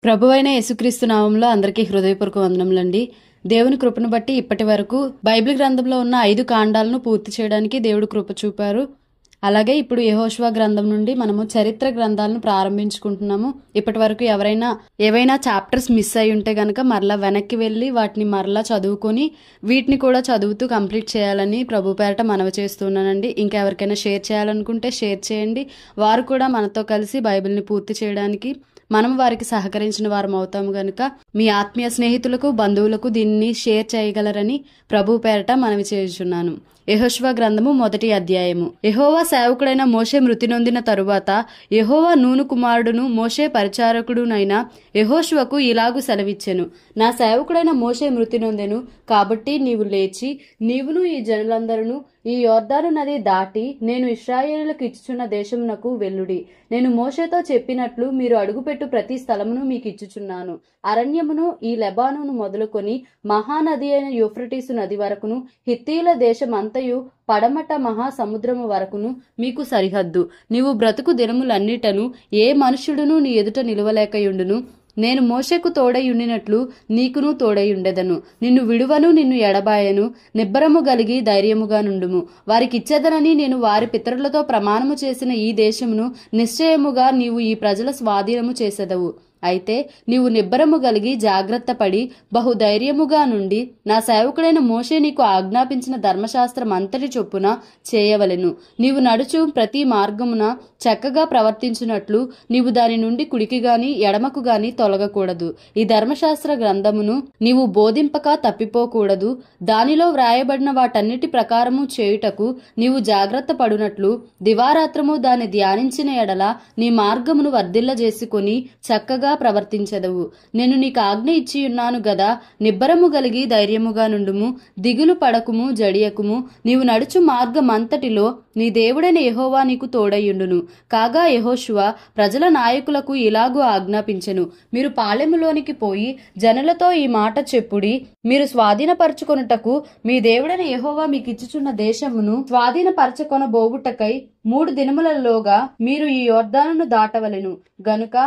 ప్రభువైన యేసుక్రీస్తు నామంలో అందరికీ హృదయపూర్వక వందనములండి. దేవుని కృపను బట్టి ఇప్పటి వరకు బైబిల్ గ్రంథంలో ఉన్న 5 కాండాలను పూర్తి చేయడానికి దేవుడు కృప చూపారు. అలాగే ఇప్పుడు యెహోషువ గ్రంథం నుండి మనము చరిత్ర గ్రంథాలను ప్రారంభించుకుంటున్నాము. ఇప్పటి వరకు ఏవైనా చాప్టర్స్ మిస్ అయి ఉంటే గనక మరలా వెనక్కి వెళ్ళి వాటిని మరలా చదువుకొని వీటిని కూడా చదువుతూ కంప్లీట్ చేయాలని ప్రభు పేరట మనవి చేస్తున్నానండి. ఇంకా ఎవరికైనా షేర్ చేయాలనుకుంటే షేర్ చేయండి. వారు కూడా మనతో కలిసి బైబిల్ని పూర్తి చేయడానికి మనం వారికి సహకరించిన వారం అవుతాము గనుక మీ ఆత్మీయ స్నేహితులకు బంధువులకు దీన్ని షేర్ చేయగలరని ప్రభు పేరట మనవి చేయుచున్నాను. యెహోషువ గ్రంథము 1వ అధ్యాయము. యెహోవా సేవకుడైన మోషే మృతి నొందిన తరువాత యెహోవా నూను కుమారుడును మోషే పరిచారకుడునైన యెహోషువకు ఇలాగు సెలవిచ్చెను. నా సేవకుడైన మోషే మృతి నొందెను కాబట్టి నీవు లేచి నీవును ఈ జనులందరూ ఈ యొర్దాను నది దాటి నేను ఇశ్రాయేలులకు ఇచ్చుచున్న దేశమునకు వెళ్ళుడి. నేను మోషేతో చెప్పినట్లు మీరు అడుగుపెట్టు ప్రతి స్థలమును మీకు ఇచ్చుచున్నాను. అరణ్యమును ఈ లెబానును మొదలుకొని మహానది అయిన యూఫ్రటీసు నది వరకును హిత్తీల దేశం అంతయు పడమట మహాసముద్రము వరకును మీకు సరిహద్దు. నీవు బ్రతుకు దినములన్నిటను ఏ మనుష్యుడును నీ ఎదుట నిలువలేకయుండును. నేను మోషేకు తోడయుండినట్లు నీకును తోడయుండెదను. నిన్ను విడువను, నిన్ను ఎడబాయను. నిబ్బరము గలిగి ధైర్యముగా నుండుము. వారికిచ్చేదనని నేను వారి పితరులతో ప్రమాణము చేసిన ఈ దేశమును నిశ్చయముగా నీవు ఈ ప్రజల స్వాధీనము చేసెదవు. అయితే నీవు నిబ్బరము గలిగి జాగ్రత్త పడి బహుధైర్యముగా నుండి నా సేవకుడైన మోషే నీకు ఆజ్ఞాపించిన ధర్మశాస్త్రం అంతటి చొప్పున చేయవలెను. నీవు నడుచు ప్రతి మార్గమున చక్కగా ప్రవర్తించున్నట్లు నీవు దాని నుండి కుడికి గాని ఎడమకు గాని తొలగకూడదు. ఈ ధర్మశాస్త్ర గ్రంథమును నీవు బోధింపక తప్పిపోకూడదు. దానిలో వ్రాయబడిన వాటన్నిటి ప్రకారము చేయుటకు నీవు జాగ్రత్త పడునట్లు దివారాత్రము దాన్ని ధ్యానించిన ఎడల నీ మార్గమును వర్ధిల్లజేసుకొని చక్కగా ప్రవర్తించదవు. నేను నీకు ఆజ్ఞ ఇచ్చి ఉన్నాను గదా. నిబ్బరము గలిగి ధైర్యముగా నుండుము. దిగులు పడకుము, జడియకుము. నీవు నడుచు మార్గమంతటిలో నీ దేవుడైన యెహోవా నీకు తోడయుండును. కాగా యెహోషువ ప్రజల నాయకులకు ఇలాగూ ఆజ్ఞాపించెను. మీరు పాళెములోనికి పోయి జనులతో ఈ మాట చెప్పుడి. మీరు స్వాధీనపరచుకొనుటకు మీ దేవుడైన యెహోవా మీకు ఇచ్చుచున్న దేశమును స్వాధీనపరచుకొనబోవుటకై 3 దినములలోగా మీరు ఈ యొర్దానును దాటవలెను గనుక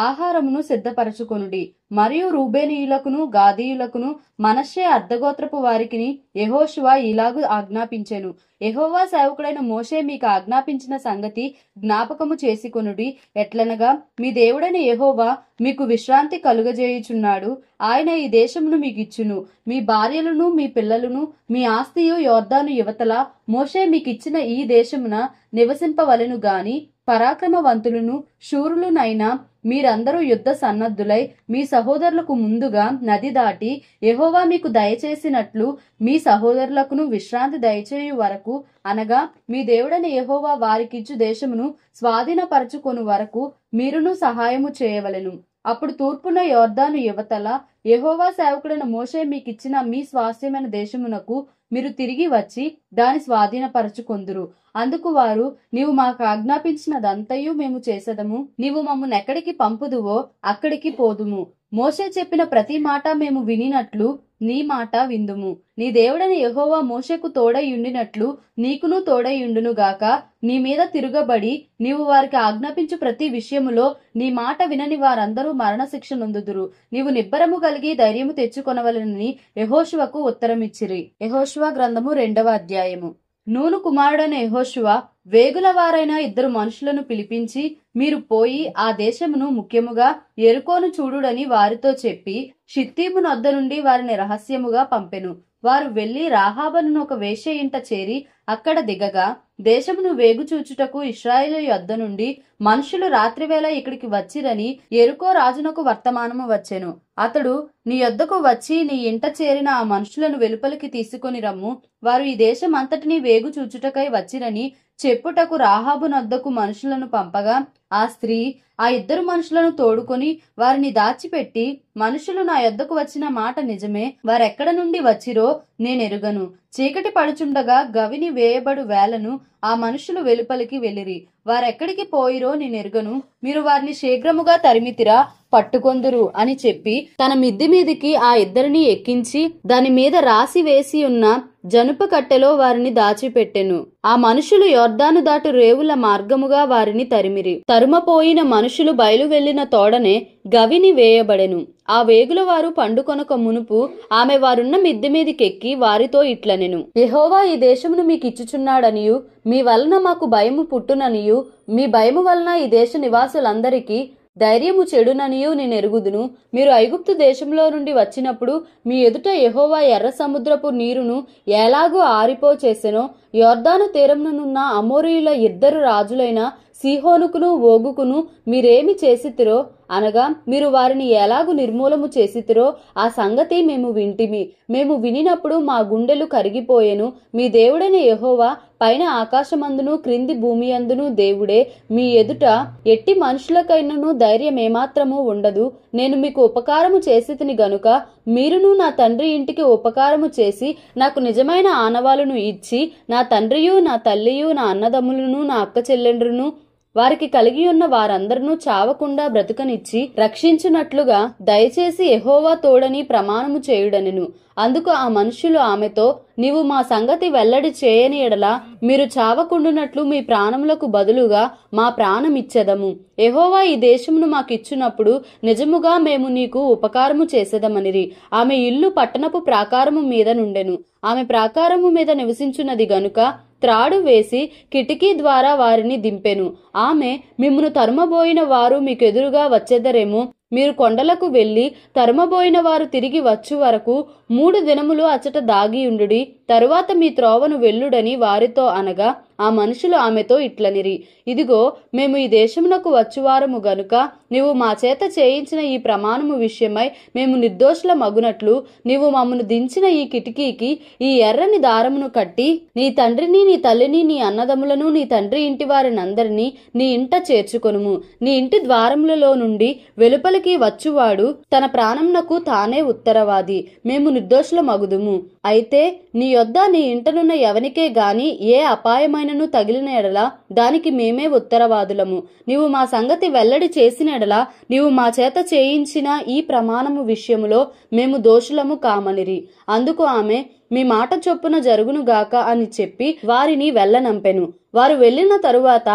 ఆహారమును సిద్ధపరచుకొనుడి. మరియు రూబేనీయులకును గాదీయులకును మనష్షే అర్ధగోత్రపు వారికిని యెహోషువ ఇలాగు ఆజ్ఞాపించెను. యెహోవా సేవకుడైన మోషే మీకు ఆజ్ఞాపించిన సంగతి జ్ఞాపకము చేసుకొనుడి. ఎట్లనగా మీ దేవుడైన యెహోవా మీకు విశ్రాంతి కలుగజేయుచున్నాడు. ఆయన ఈ దేశమును మీకు ఇచ్చును. మీ భార్యలను మీ పిల్లలను మీ ఆస్తియు యొర్దాను యువతల మోషే మీకిచ్చిన ఈ దేశమున నివసింపవలెను గాని పరాక్రమవంతులను శూరులునైనా మీరందరూ యుద్ధ సన్నద్ధులై మీ సహోదరులకు ముందుగా నది దాటి యెహోవా మీకు దయచేసినట్లు మీ సహోదరులకును విశ్రాంతి దయచేయు వరకు అనగా మీ దేవుడైన యెహోవా వారికిచ్చు దేశమును స్వాధీనపరచుకొను వరకు మీరును సహాయము చేయవలెను. అప్పుడు తూర్పున యొర్దాను యువతల యెహోవా సేవకుడైన మోషే మీకిచ్చిన మీ స్వాస్థ్యమైన దేశమునకు మీరు తిరిగి వచ్చి దాని స్వాధీనపరచుకొందురు. అందుకు వారు, నీవు మాకు ఆజ్ఞాపించినదంతయు మేము చేసెదము. నీవు మమ్మల్ని ఎక్కడికి పంపుదువో అక్కడికి పోదుము. మోషే చెప్పిన ప్రతి మాట మేము వినినట్లు నీ మాట విందుము. నీ దేవుడైన యెహోవా మోషేకు తోడయుండినట్లు నీకును తోడయుండునుగాక. నీ మీద తిరుగబడి నీవు వారికి ఆజ్ఞాపించు ప్రతి విషయములో నీ మాట వినని వారందరూ మరణశిక్ష నొందుదురు. నీవు నిబ్బరము కలిగి ధైర్యము తెచ్చుకొనవలెనని యెహోషువకు ఉత్తరమిచ్చిరి. యెహోషువ గ్రంథము 2వ అధ్యాయము. నూను కుమారుడైన యెహోషువ వేగుల వారైన 2 మనుషులను పిలిపించి మీరు పోయి ఆ దేశమును ముఖ్యముగా యెరికోను చూడుడని వారితో చెప్పి షిత్తీము నొద్ద నుండి వారిని రహస్యముగా పంపెను. వారు వెళ్లి రాహాబను ఒక వేశ్య ఇంట చేరి అక్కడ దిగగా దేశమును వేగుచూచుటకు ఇశ్రాయేలు యొద్ద నుండి మనుషులు రాత్రివేళ ఇక్కడికి వచ్చిరని యెరికో రాజునకు వర్తమానము వచ్చెను. అతడు నీ యొద్దకు వచ్చి నీ ఇంట చేరిన ఆ మనుషులను వెలుపలికి తీసుకొని రమ్ము. వారు ఈ దేశం అంతటినీ వేగు చూచుటకై వచ్చిరని చెప్పుటకు రాహాబు నొద్దకు మనుషులను పంపగా ఆ స్త్రీ ఆ 2 మనుషులను తోడుకొని వారిని దాచిపెట్టి, మనుషులు నా యొద్దకు వచ్చిన మాట నిజమే. వారెక్కడ నుండి వచ్చిరో నేనెరుగను. చీకటి పడుచుండగా గవిని వేయబడు వేళను ఆ మనుషులు వెలుపలికి వెళ్ళిరి. వారెక్కడికి పోయిరో నేనెరుగను. మీరు వారిని శీఘ్రముగా తరిమితిరా, పట్టుకొందురు అని చెప్పి తన మిద్ది మీదికి ఆ 2 ఎక్కించి దాని మీద రాసి వేసి ఉన్న జనుప కట్టెలో వారిని దాచిపెట్టెను. ఆ మనుషులు యొర్దాను దాటు రేవుల మార్గముగా వారిని తరిమిరి. తరుమపోయిన మనుషులు బయలు వెళ్లిన తోడనే గవిని వేయబడెను. ఆ వేగుల వారు పండుకొనక మునుపు ఆమె వారున్న మిద్దె మీదికెక్కి వారితో ఇట్లనెను, యెహోవా ఈ దేశమును మీకిచ్చుచున్నాడనియు మీ వలన మాకు భయము పుట్టుననియు మీ భయము వలన ఈ దేశ నివాసులందరికీ ధైర్యము చెడుననియు నేనెరుగుదును. మీరు ఐగుప్తు దేశంలో నుండి వచ్చినప్పుడు మీ ఎదుట యెహోవా ఎర్ర సముద్రపు నీరును ఎలాగూ ఆరిపో చేసెనో యొర్దాను తీరమునున్న అమోరీయుల ఇద్దరు రాజులైన సీహోనుకును ఓగుకును మీరేమి చేసితిరో అనగా మీరు వారిని ఎలాగు నిర్మూలము చేసితిరో ఆ సంగతి మేము వింటిమి. మేము వినినప్పుడు మా గుండెలు కరిగిపోయెను. మీ దేవుడైన యెహోవా పైన ఆకాశమందును క్రింది భూమి అందును దేవుడే. మీ ఎదుట ఎట్టి మనుషులకైనను ధైర్యం ఏమాత్రము ఉండదు. నేను మీకు ఉపకారము చేసితిని గనుక మీరును నా తండ్రి ఇంటికి ఉపకారము చేసి నాకు నిజమైన ఆనవాలును ఇచ్చి నా తండ్రియు నా తల్లియు నా అన్నదమ్ములను నా అక్క చెల్లెండ్రును వారికి కలిగి ఉన్న వారందరూ చావకుండా బ్రతుకనిచ్చి రక్షించునట్లుగా దయచేసి యెహోవా తోడని ప్రమాణము చేయుడనెను. అందుకు ఆ మనుషులు ఆమెతో, నీవు మా సంగతి వెల్లడి చేయని ఎడల మీరు చావకుండునట్లు మీ ప్రాణములకు బదులుగా మా ప్రాణమిచ్చెదము. యెహోవా ఈ దేశమును మాకిచ్చునప్పుడు నిజముగా మేము నీకు ఉపకారము చేసేదమనిరి. ఆమె ఇల్లు పట్టణపు ప్రాకారము మీద నుండెను. ఆమె ప్రాకారము మీద నివసించున్నది గనుక త్రాడు వేసి కిటికీ ద్వారా వారిని దింపెను. ఆమె, మిమ్మును తరుమబోయిన వారు మీకెదురుగా వచ్చెదరేమో, మీరు కొండలకు వెళ్లి తరుమబోయిన వారు తిరిగి వచ్చు వరకు 3 దినములు అచ్చట దాగియుండుడి. తరువాత మీ త్రోవను వెల్లుడని వారితో అనగా ఆ మనుషులు ఆమెతో ఇట్లనిరి, ఇదిగో మేము ఈ దేశమునకు వచ్చువారము గనుక నీవు మా చేత చేయించిన ఈ ప్రమాణము విషయమై మేము నిర్దోషుల మగునట్లు నీవు మమ్మను దించిన ఈ కిటికీకి ఈ ఎర్రని దారమును కట్టి నీ తండ్రిని నీ తల్లిని నీ అన్నదమ్ములను నీ తండ్రి ఇంటి వారినందరినీ నీ ఇంట చేర్చుకొనుము. నీ ఇంటి ద్వారములలో నుండి వెలుపలికి వచ్చువాడు తన ప్రాణమునకు తానే ఉత్తరవాది. మేము నిర్దోషుల మగుదుము. అయితే నీ యొద్ద నీ ఇంటనున్న ఎవనికే గాని ఏ అపాయమైనను తగిలిన ఎడల దానికి మేమే ఉత్తరవాదులము. నీవు మా సంగతి వెల్లడి చేసిన ఎడల నీవు మా చేత చేయించిన ఈ ప్రమాణము విషయములో మేము దోషులము కామనిరి. అందుకు ఆమె, మీ మాట చొప్పున జరుగునుగాక అని చెప్పి వారిని వెళ్ళనంపెను. వారు వెళ్లిన తరువాత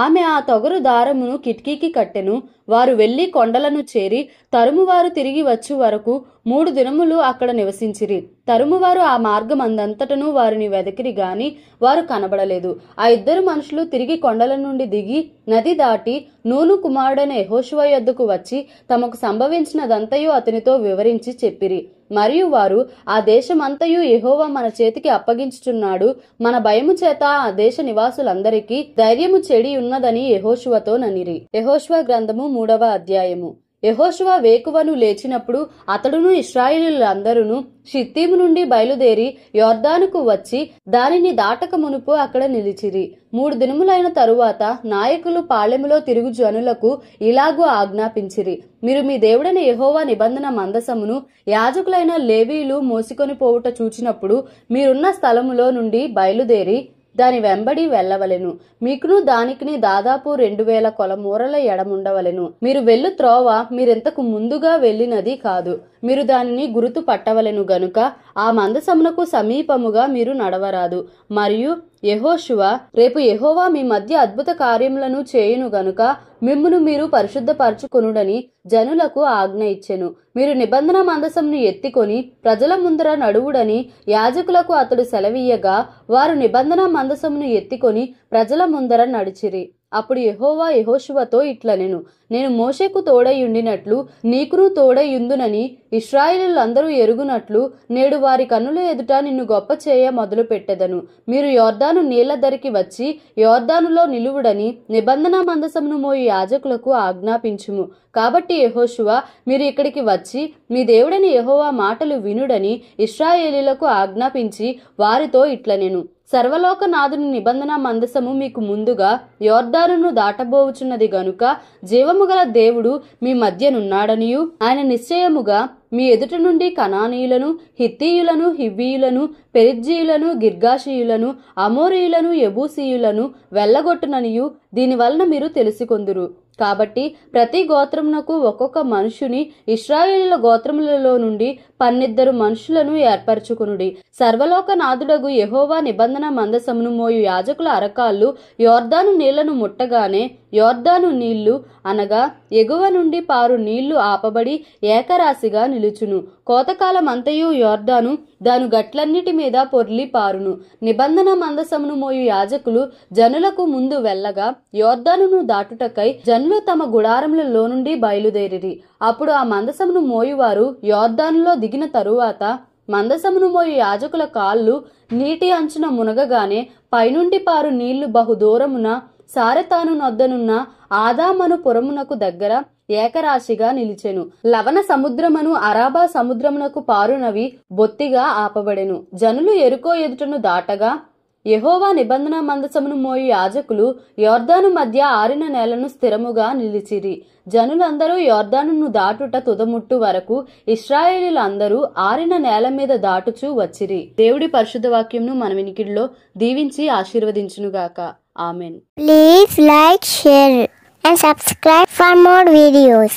ఆమె ఆ తొగరు దారమును కిటికీకి కట్టెను. వారు వెళ్లి కొండలను చేరి తరుమువారు తిరిగి వచ్చు వరకు 3 దినములు అక్కడ నివసించిరి. తరుమువారు ఆ మార్గమందంతటను వారిని వెదకిరి గాని వారు కనబడలేదు. ఆ 2 మనుషులు తిరిగి కొండల నుండి దిగి నది దాటి నూను కుమారుడైన యెహోషువ యొద్దకు వచ్చి తమకు సంభవించినదంతయు అతనితో వివరించి చెప్పిరి. మరియు వారు, ఆ దేశమంతయు యెహోవా మన చేతికి అప్పగించుచున్నాడు. మన భయము చేత ఆ దేశ నివాసులందరికీ ధైర్యము చెడి ఉన్నదని యెహోషువతో ననిరి. యెహోషువ గ్రంథము 3వ అధ్యాయము. యెహోషువ వేకువను లేచినప్పుడు అతడును ఇశ్రాయేలీయులందరూ షిత్తీము నుండి బయలుదేరి యొర్దానుకు వచ్చి దానిని దాటక మునుపు అక్కడ నిలిచిరి. 3 దినములైన తరువాత నాయకులు పాళెములో తిరుగు జనులకు ఇలాగూ ఆజ్ఞాపించిరి, మీరు మీ దేవుడైన యెహోవా నిబంధన మందసమును యాజకులైన లేవీయులు మోసుకొని పోవుట చూచినప్పుడు మీరున్న స్థలములో నుండి బయలుదేరి దాని వెంబడి వెళ్లవలెను. మీకును దానికిని దాదాపు 2000 కొలమూరల ఎడముండవలెను. మీరు వెళ్ళు త్రోవ మీరింతకు ముందుగా వెళ్ళినది కాదు. మీరు దానిని గురుతు పట్టవలెను గనుక ఆ మందసమునకు సమీపముగా మీరు నడవరాదు. మరియు యెహోషువ, రేపు యెహోవా మీ మధ్య అద్భుత కార్యములను చేయును గనుక మిమ్మును మీరు పరిశుద్ధపరచుకొనుడని జనులకు ఆజ్ఞ ఇచ్చెను. మీరు నిబంధన మందసమును ఎత్తికొని ప్రజల ముందర నడువుడని యాజకులకు అతడు సెలవీయగా వారు నిబంధన మందసమును ఎత్తికొని ప్రజల ముందర నడిచిరి. అప్పుడు యెహోవా యెహోషువతో ఇట్లనెను, నేను మోషేకు తోడైయుండినట్లు నీకును తోడైయుందునని ఇశ్రాయేలీయులందరూ ఎరుగునట్లు నేడు వారి కన్నుల ఎదుట నిన్ను గొప్ప చేయ మొదలు పెట్టెదను. మీరు యొర్దాను నీళ్ల దరికి వచ్చి యొర్దానులో నిలువుడని నిబంధన మందసమును మోయి యాజకులకు ఆజ్ఞాపించుము. కాబట్టి యెహోషువ, మీరు ఇక్కడికి వచ్చి మీ దేవుడైన యెహోవా మాటలు వినుడని ఇశ్రాయేలీయులకు ఆజ్ఞాపించి వారితో ఇట్లనెను, సర్వలోకనాథుని నిబంధన మందసము మీకు ముందుగా యొర్దానును దాటబోవుచున్నది గనుక జీవము గల దేవుడు మీ మధ్యనున్నాడనియు ఆయన నిశ్చయముగా మీ ఎదుట నుండి కనానీయులను, హిత్తీయులను, హివ్వీయులను, పెరిజ్జీయులను, గిర్గాషీయులను, అమోరీయులను, యెబూసీయులను వెళ్ళగొట్టుననియు దీని వలన మీరు తెలుసుకొందురు. కాబట్టి ప్రతి గోత్రమునకు ఒక్కొక్క మనుషుని ఇశ్రాయేలీయుల గోత్రములలో నుండి 12 మనుషులను ఏర్పరచుకునుడి. సర్వలోకనాథుడగు యెహోవా నిబంధన మందసమును మోయు యాజకుల అరకాళ్ళు యోర్దాను నీళ్లను ముట్టగానే యోర్దాను నీళ్లు అనగా ఎగువ నుండి పారు నీళ్లు ఆపబడి ఏకరాశిగా నిలుచును. కోతకాలమంతయు యోర్దాను దాని గట్లన్నిటి మీద పొర్లి పారును. నిబంధన మందసమును మోయు యాజకులు జనులకు ముందు వెళ్ళగా యోర్దానును దాటుటకై జనులు తమ గుడారములలో నుండి బయలుదేరిరి. అప్పుడు ఆ మందసమును మోయువారు యోర్దానులో దిగిన తరువాత మందసమును మోయు యాజకుల కాళ్ళు నీటి అంచున మునగగానే పైనుండి పారు నీళ్లు బహుదూరమున సారెతాను నొద్దనున్న ఆదామను పురమునకు దగ్గర ఏకరాశిగా నిలిచెను. లవణ సముద్రమును అరాబా సముద్రమునకు పారునవి బొత్తిగా ఆపబడెను. జనులు యెరికో ఎదుటను దాటగా యెహోవా నిబంధన మందసమును మోయు యాజకులు యోర్దాను మధ్య ఆరిన నేలను స్థిరముగా నిలిచిరి. జనులందరూ యోర్దానును దాటుట తుదముట్టు వరకు ఇశ్రాయేలీలందరూ ఆరిన నేల మీద దాటుచూ వచ్చిరి. దేవుడి పరిశుద్ధ వాక్యంను మన వినికిడిలో దీవించి ఆశీర్వదించునుగాక. Amen. Please like, share and subscribe for more videos.